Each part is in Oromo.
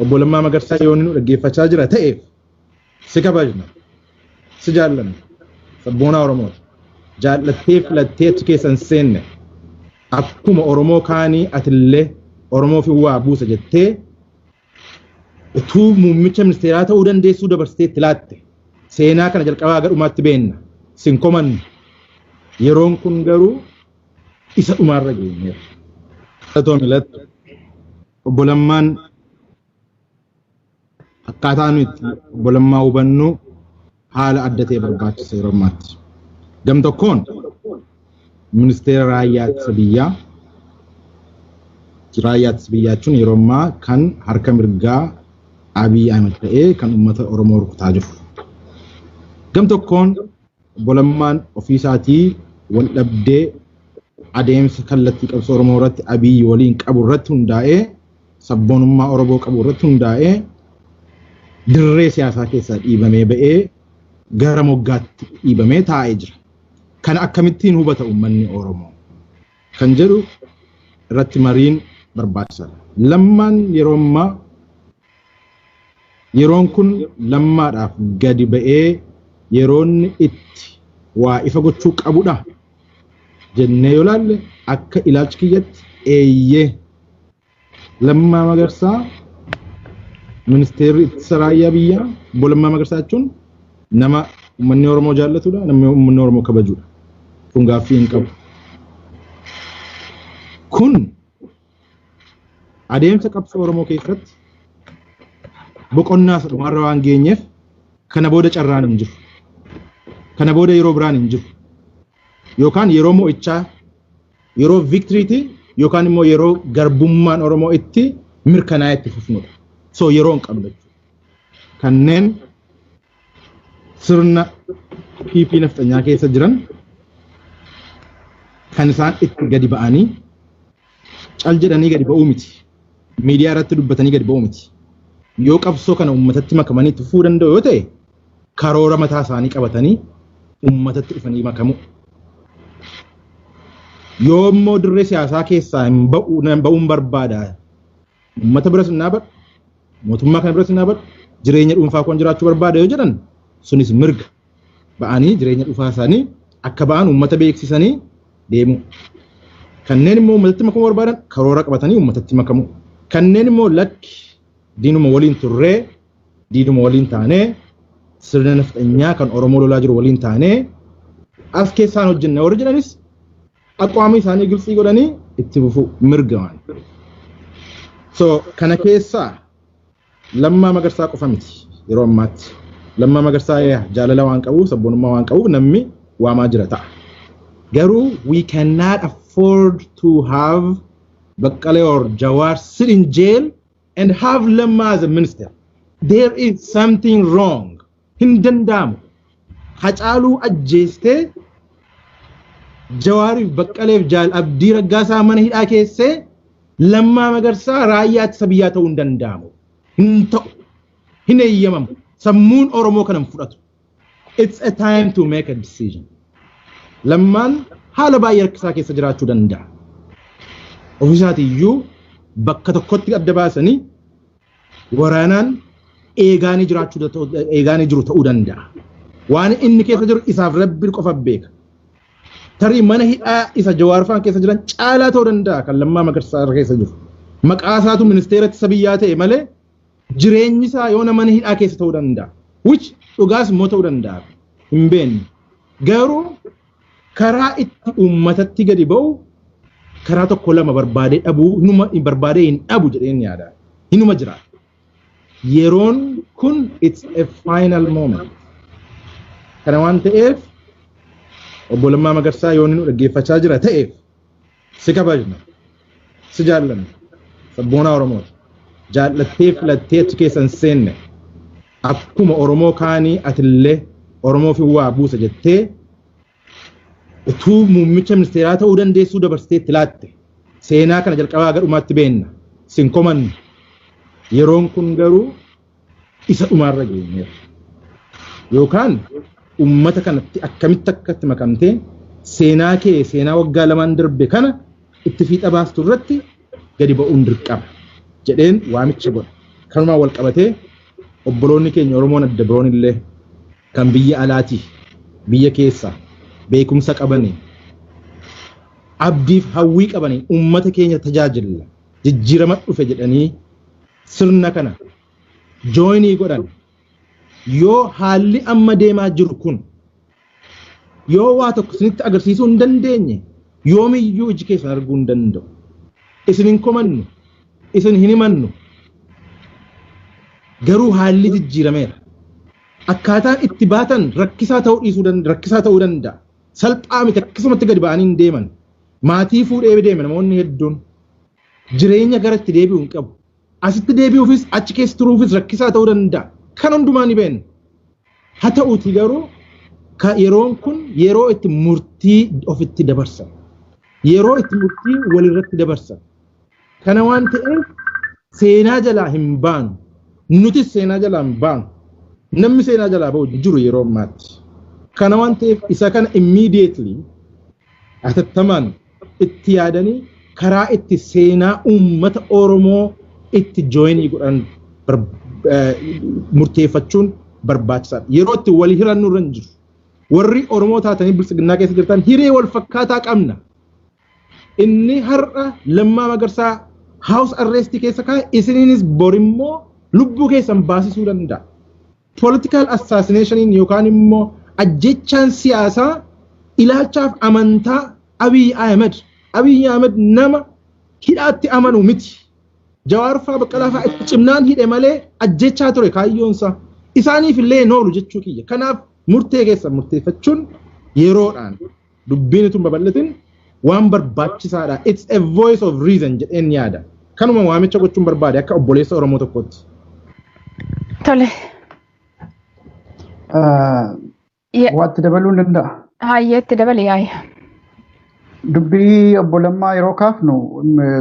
obbo Lammaa Magarsaa yoo nu dhaggeeffachaa jira ta'eef si kabajna si jaallanna sabboonaa Oromoo jaallattee filattee achi keessan seenne akkuma Oromoo kaanii atillee Oromoo fi waa buusa jettee utuu muummicha ministeeraa ta'uu dandeessuu dabarsitee itti laatte seenaa kana jalqabaa gadhumaatti beenna sin komannu yeroon kun garuu isa dhumaarra geenyeera. Ta'uu milattu obbo Lammaan akkaataa nuti obbo Lammaa hubannu haala adda ta'e barbaachisa yeroo ammaatti. Gam tokkoon ministeera raayyaa ittisa biyyaa jechuun yeroo ammaa kan harka mirgaa Abiy Ahmed ta'ee kan uummata Oromoo rukutaa jiru. Gam tokkoon obbo Lammaan ofiisaatii wal dhabdee adeemsa kallattii qabsoo Oromoo irratti Abiy waliin qabu irratti hundaa'ee sabboonummaa Oromoo qabu irratti hundaa'ee dirree siyaasaa keessaa dhiibamee ba'ee gara moggaatti dhiibamee taa'ee jira. Kana akkamittiin hubata uummanni Oromoo kan jedhu irratti mariin barbaachisaadha. Lammaan yeroo ammaa yeroon kun Lammaadhaaf gadi ba'ee yeroonni itti waa ifa gochuu qabudha jennee yoo laalle akka ilaalcha kiyyatti eeyyee Lammaa Magarsaa ministeerri ittisa raayyaa biyyaa obbo Lammaa Magarsaa jechuun nama uummanni Oromoo jaallatudha, nama uummanni Oromoo kabajudha. Kun gaaffii hin qabu. Kun adeemsa qabsoo Oromoo keessatti boqonnaa dhumarra waan geenyeef kana booda carraan hin jiru. Kana booda yeroo biraan hin jiru. Yookaan yeroo mo'ichaa yeroo victory'ti yookaan immoo yeroo garbummaan Oromoo itti mirkanaa'ee itti fufnudha. So yeroo hin qabnu jechuudha. Kanneen sirna PP nafxanyaa keessa jiran kan isaan itti gadi ba'anii cal jedhanii gadi ba'uu miti. Miidiyaa irratti dubbatanii gadi ba'uu miti. Yoo qabsoo kana uummatatti makamanii itti fufuu danda'u yoo ta'e karoora mataa isaanii qabatanii uummatatti dhufanii makamu. Yoo immoo dirree siyaasaa keessaa hin ba'uun barbaada uummata biras hin dhaabadhu mootummaa kana biras hin dhaabadhu jireenya dhuunfaa koon jiraachuu barbaada yoo jedhan sunis mirga ba'anii jireenya dhuunfaa isaanii akka ba'an uummata beeksisanii deemu. Kanneen immoo uummatatti makamuu barbaadan karoora qabatanii uummatatti makamu. Kanneen immoo lakki diinuma waliin turree diinuma waliin taanee sirna nafxanyaa kan Oromoo lolaa jiru waliin taanee as keessaan hojjenna warri jedhanis aqwaamii isaanii gilsii godhanii itti fufuu mirga waan. So kana keessaa Lammaa Magarsaa qofa miti yeroo ammaatti. Lammaa Magarsaa jaalala waan qabu sabboonummaa waan qabu namni waamaa jira ta'a. Garuu we cannot afford to have Baqqalee or Jawar sit in jail and have Lammaa as a minister. There is something wrong. Hin danda'amu. Hacaaluu ajjeestee Jawaariif Baqqaleef Jaal Abdii Raggaasaa mana hidhaa keessee Lammaa Magarsaa raayyaa ittisa biyyaa ta'uu hin danda'amu. Hin ta'u. Hin eeyyamamu. Sammuun Oromoo kana hin fudhatu. It's a time to make a decision. Lammaan haala baay'ee rakkisaa keessa jiraachuu danda'a. Ofiisaatiiyyuu bakka tokkotti adda baasanii waraanaan eegaanii jiru ta'uu danda'a. Waan inni keessa jiru isaaf Rabbi qofa beeka. Tarii mana hidhaa isa Jawaar faan keessa jiran caalaa ta'uu danda'a kan Lammaa Magarsaa keessa jiru. Maqaa isaatu ministeera ittisa biyyaa ta'e malee jireenyi isaa yoo mana hidhaa keessa ta'uu danda'a. Which dhugaas immoo ta'uu danda'a. Hin beekne. Garuu karaa itti uummatatti gadi ba'u karaa tokko lama barbaadee dhabuu barbaadee hin dhabu jedheen yaada. Hinuma jira. Yeroon kun it's a final moment. Kana waan ta'eef obbo Lammaa Magarsaa yoo nu dhaggeeffachaa jira ta'eef si kabajna si jaallanna sabboonaa Oromoo jaallattee filattee achi keessan seenne akkuma Oromoo kaanii atillee Oromoo fi waa buusa jettee utuu muummicha ministeeraa ta'uu dandeessuu dabarsitee itti laatte seenaa kana jalqabaa gadhumaatti beenna sin komannu yeroon kun garuu isa dhumaarra geenyeera. Yookaan ummata kanatti akkamitti akkatti makamtee seenaa waggaa lamaan darbe kana itti fiixa baastu irratti gadi ba'uun dirqama jedheen waamicha godha. kanumaan wal qabatee obboloonni keenya Oromoon adda biroon illee kan biyya alaatii biyya keessa beekumsa qabanii abdiif hawwii qabanii uummata keenya tajaajila jijjiirama dhufe jedhanii sirna kana joinii godhan yoo haalli amma deemaa jiru kun yoo waa tokko isinitti agarsiisuu hin dandeenye yoomiyyuu iji keessan arguu hin danda'u. Isin hin komannu, isin hin himannu. Garuu haalli jijjiirameera. Akkaataan itti baatan rakkisaa ta'uu danda'a. Salphaa miti akkasumatti gadi ba'anii hin deeman. Maatii fuudhee deeme namoonni hedduun jireenya gara itti deebi'u hin qabu. Asitti deebi'uufis achi keessa turuufis rakkisaa ta'uu danda'a. Kan hundumaa ni beekna. Haa ta'uutii garuu yeroon kun yeroo itti murtii ofitti dabarsan. Yeroo itti murtii walirratti dabarsan. Kana waan ta'eef seenaa jalaa hin baanu. Nutis seenaa jalaa hin baanu. Namni seenaa jalaa ba'u jiru yeroo ammaatti. Kana waan ta'eef isa kana immediately atattamaan itti yaadanii karaa itti seenaa uummata Oromoo itti joinii godhan murteeffachuun barbaachisaadha. Yeroo itti walii hirannu irra hin jiru. Warri Oromoo taatanii bilisiginnaa keessa jirtan hiree wal fakkaataa qabna. Inni har'a Lammaa Magarsaa house arrest keessa kaa'e isiniinis borimmoo lubbuu keessan baasisuu danda'a. Political assassination yookaan immoo ajjechaan siyaasaa ilaalchaaf amantaa Abiy Ahmed nama hidhaatti amanu miti. Jawaar fa'aa Baqqalaa fa'aa itti cimnaan hidhe malee ajjechaa ture kaayyoonsa. Isaaniif illee noolu jechuu kiyya. Kanaaf murtee keessan murteeffachuun yeroodhaan dubbiin tun babal'atin waan barbaachisaadha. It's a voice of reason jedheen yaada. Kanuma waamicha gochuun barbaade akka obboleessa Oromoo tokkotti. Tole. Waatti dabaluun danda'a. Hayyeetti dabale yaa'e. Dubbii obbo Lammaa yeroo kaafnu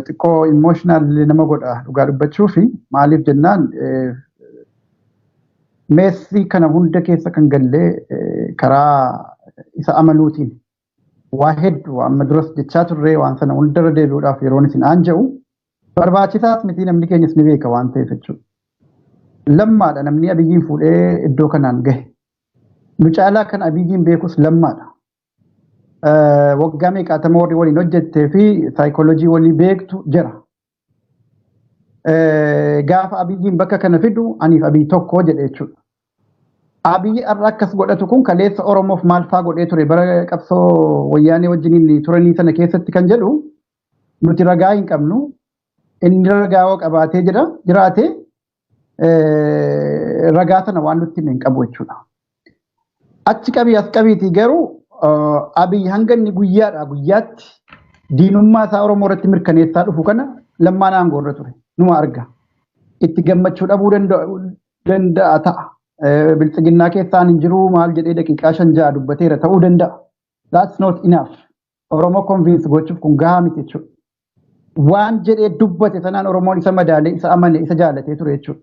xiqqoo emotional nama godha dhugaa dubbachuu fi maaliif jennaan meesii kana hunda keessa kan gallee karaa isa amanuutiin waa hedduu amma duras jechaa turree waan sana hundarra deebi'uudhaaf yeroon isin aanja'u barbaachisaas miti namni keenyas ni beeka waan ta'eef jechuudha. Lammaadha namni Abiyyiin fuudhee iddoo kanaan gahe. Nu caalaa kan Abiyyiin beekus Lammaadha. Waggaa meeqaatama warri waliin hojjettee fi saayikooloojii walii beektu jira. Gaafa Abiyyiin bakka kana fidu aniif Abiy tokko jedhe jechuudha. Abiy har'a akkas godhatu kun kaleessa Oromoof maal fa'aa godhee ture bara qabsoo wayyaanee wajjiniin turanii sana keessatti kan jedhu nuti ragaa hin qabnu. Inni ragaa qabaatee jiraate ragaa sana waan nutti hin qabu jechuudha. Achi qabii as qabiitii garuu Abiy hanga inni guyyaatti diinummaa isaa Oromoo irratti mirkaneessaa dhufu kana Lammaan aangoo irra ture. Numa arga. Itti gammachuu dhabuu danda'a ta'a. Bilisiginnaa keessaan hin jiru maal jedhee daqiiqaa 5-6 dubbateera ta'uu danda'a. That's not enough. Oromoo convince gochuuf kun gahaa miti jechuudha. Waan jedhee dubbate sanaan Oromoon isa madaale, isa amane, isa jaalatee ture jechuudha.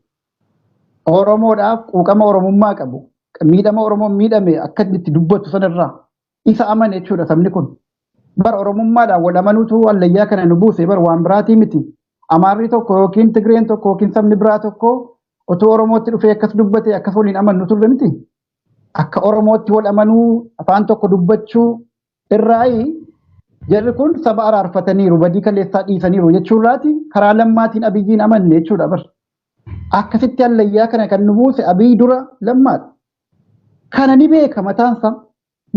Oromoodhaaf quuqama Oromummaa qabu. Miidhama Oromoon miidhame akka itti dubbatu sanarraa isa amane jechuudha sabni kun. Bara Oromummaadhaan wal amanuutu wallayyaa kana nu buuse bara waan biraatii miti. Amaarri tokko yookiin Tigreen tokko yookiin sabni biraa tokko otoo Oromootti dhufee akkas dubbate akkas waliin amannu turre miti. Akka Oromootti wal amanuu afaan tokko dubbachuu irraayi jarri kun saba araarfataniiru badii kaleessaa dhiisaniiru jechuurraati karaa Lammaatiin Abiyyiin amanne jechuudha bara. Akkasitti hallayyaa kana kan nu buuse Abiy dura Lammaadha. Kana ni beeka mataansa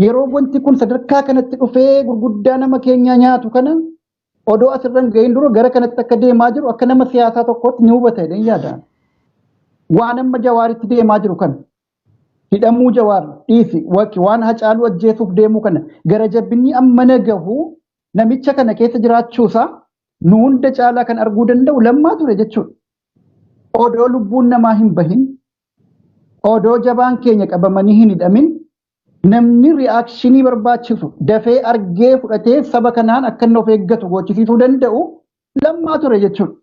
yeroo wanti kun sadarkaa kanatti dhufee gurguddaa nama keenya nyaatu kana odoo asirran gahin dura gara kanatti akka deemaa jiru akka nama siyaasaa tokkootti ni hubata jedheen yaadaan. Waan amma Jawaaritti deemaa jiru kana hidhamuu Jawaar dhiisi waan Hacaaluu ajjeesuuf deemuu kana gara jabbinni amma nagahu namicha kana keessa jiraachuusaa nu hunda caalaa kan arguu danda'u Lammaa ture jechuudha. Odoo lubbuun namaa hin bahin odoo jabaan keenya qabamanii hin hidhamin namni ri'aakshinii barbaachisu dafee argee fudhatee saba kanaan akka inni of eeggatu gochisiisuu danda'u Lammaa ture jechuudha.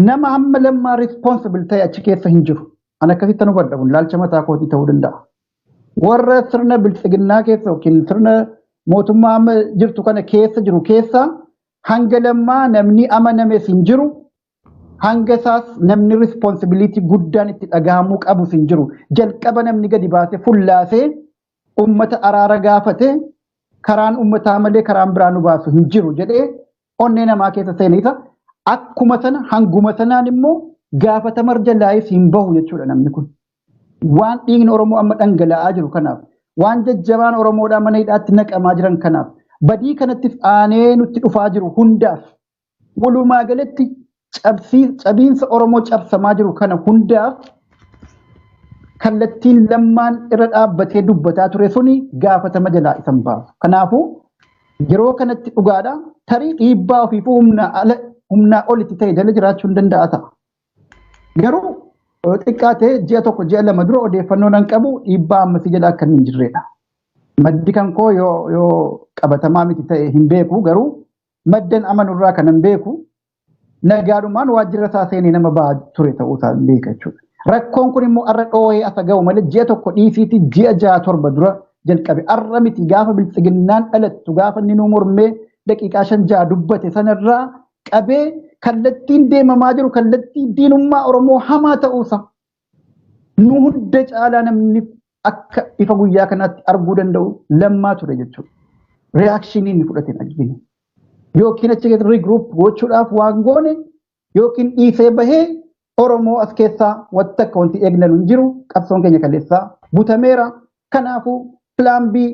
Nama hamma Lammaa responsible ta'e achi keessa hin jiru. An akkasitti nu hubadhu ilaalcha mataa kootii ta'uu danda'a. Warra sirna bilisiginnaa keessa yookiin sirna mootummaa amma jirtu kana keessa jiru keessa hanga Lammaa namni amanames hin jiru. hanga isaas namni responsibility guddaan itti dhagahamuu qabu hin jiru. Jalqaba namni gadi baasee fullaasee ummata araara gaafate karaan ummataa malee karaan biraa nu baasu hin jiru jedhee onnee namaa keessa seenisa. Akkuma sana hanguma sanaan immoo gaafatama jalaayis hin bahu jechuudha namni kun. Waan dhiigni Oromoo amma dhangala'aa jiru kanaaf waan jajjabaan Oromoodhaa mana hidhaatti naqamaa jiran kanaaf badii kanattis aanee nutti dhufaa jiru hundaaf walumaa galatti cabiinsa Oromoo cabsamaa jiru kana hundaaf kallattiin lammaan irra dhaabbatee dubbataa ture suni gaafatama jalaa isan baasu. Kanaafuu yeroo kanatti dhugaadha tarii dhiibbaa ofiifuu humnaa olitti ta'e jala jiraachuu hin danda'a ta'a. Garuu xiqqaatee ji'a tokko ji'a lama dura odeeffannoo nan qabu dhiibbaa ammasii jala akka hin jirredha. Maddi kan koo yoo qabatamaa miti ta'e hin beeku garuu maddan amanurraa kan hin beeku nagaadhumaan waajjira isaa seenee nama ba'aa ture ta'uusaa hin beeka jechuudha. Rakkoon kun immoo arra dhoohee asa ga'u malee ji'a tokko dhiisiiti ji'a 6-7 dura jalqabe. Arra miti gaafa biltsiginnaan dhalattu gaafa inni nu mormee daqiiqaa 5-6 dubbate sanarraa qabee kallattiin deemamaa jiru kallattii diinummaa Oromoo hamaa ta'uusa. Nu hunda caalaa namni akka ifa guyyaa kanaatti arguu danda'u lammaa ture jechuudha. Reaakshinii inni fudhate argine. Yookiin achi keessatti rigruup gochuudhaaf waan goone yookiin dhiisee bahee Oromoo as keessaa wanta akka wanti eegnan hin jiru qabsoon keenya kaleessaa butameera. Kanaafuu pilaan B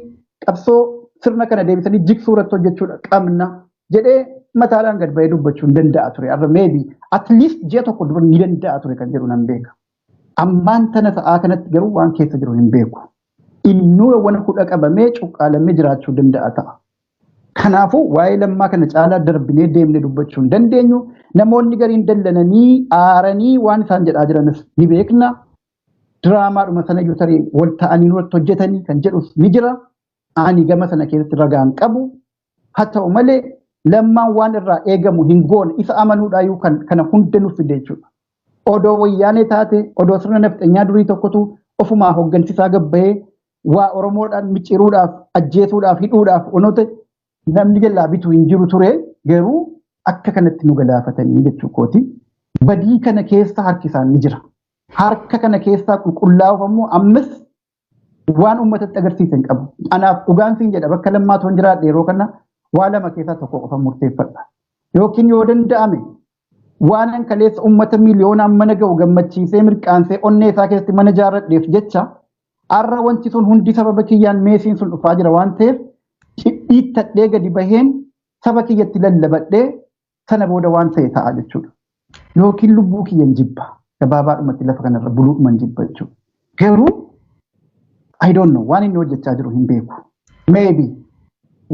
qabsoo sirna kana deebisanii jigsuu irratti hojjechuudha qabna jedhee mataadhaan gad bahee dubbachuu hin danda'a ture. Arra meebi at least ji'a tokko dura ni danda'a ture kan jedhu nan beeka. Ammaan tana sa'aa kanatti garuu waan keessa jiru hin beeku. Innuu waan hudha qabamee cuqqaalamee jiraachuu danda'a ta'a. Kanaafuu waa'ee lammaa kana caalaa darbinee deemnee dubbachuu hin dandeenyu. Namoonni gariin dallananii aaranii waan isaan jedhaa jiranis ni beekna. Diraamaadhuma sana iyyuu tarii wal ta'anii irratti hojjetanii kan jedhus ni jira. Ani gama sana keessatti ragaan qabu. Haa ta'u malee lammaan waan irraa eegamu hin goone isa amanuudhaayyuu kana hunda nuuf fide jechuudha. Odoo wayyaanee taate odoo sirna nafxanyaa durii tokkotu ofumaa hooggansiisaa gabbahee waa Oromoodhaan micciiruudhaaf ajjeesuudhaaf hidhuudhaaf onoota namni jalaa bituu hin jiru ture garuu akka kanatti nu galaafatanii jechuu kooti. Badii kana keessa harki isaanii jira. Harka kana keessaa qulqullaa'uuf ammoo ammas waan uummatatti agarsiisan qabu. Anaaf dhugaan siin jedha bakka lammaa toon jiraadhe yeroo kana waa lama keessaa tokko qofa murteeffadha. Yookiin yoo danda'ame waan kaleessa uummata miliyoonaan mana ga'u gammachiisee mirqaansee onnee isaa keessatti mana ijaarradheef jecha har'a wanti sun hundi sababa kiyyaan meesiin sun dhufaa jira waan ta'eef dhiittadhee gadi baheen saba kiyyatti lallabadhee sana booda waan ta'e ta'a jechuudha. Yookiin lubbuu kiyyan jibba gabaabaadhumatti lafa kanarra buluudhuman jibba jechuudha. Garuu I don't know waan inni hojjechaa jiru hin beeku. Maybe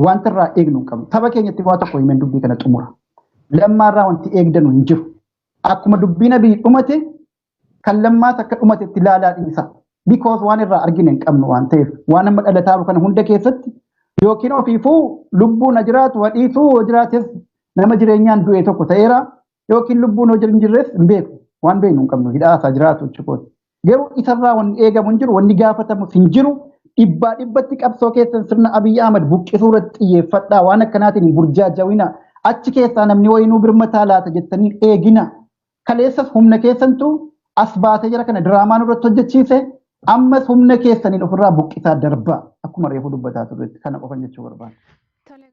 wanta irraa eegnu qabu. Saba keenyatti waa tokko himeen dubbii kana xumura. Lammaarraa wanti eegdanu hin jiru. Akkuma dubbiin abii dhumate kan lammaas akka dhumate itti ilaalaa dhiisa. Because waan irraa argine hin qabnu waan ta'eef waan amma dhalataa kana hunda keessatti yookiin ofiifuu lubbuun na jiraatu wadhiisuu hoo jiraates nama jireenyaan du'e tokko ta'eera yookiin lubbuun hoo hin jirres hin beeku waan beeknu hin qabnu hidhaasaa jiraatu jechuudha. Garuu isarraa wanni eegamu hin jiru wanni gaafatamu hin jiru dhibbaa dhibbatti qabsoo keessan sirna Abiyyi Ahmad buqqisuu irratti xiyyeeffadhaa waan akkanaatiin hin burjaajawina achi keessaa namni wayinuu birmataa laata jettanii eegina. Kaleessas humna keessantu as baatee jira kana diraamaan irratti hojjechiise ammas humna keessaniin ofirraa buqqisaa darbaa akkuma reefu dubbataa turreetti kana qofan jechuu barbaada.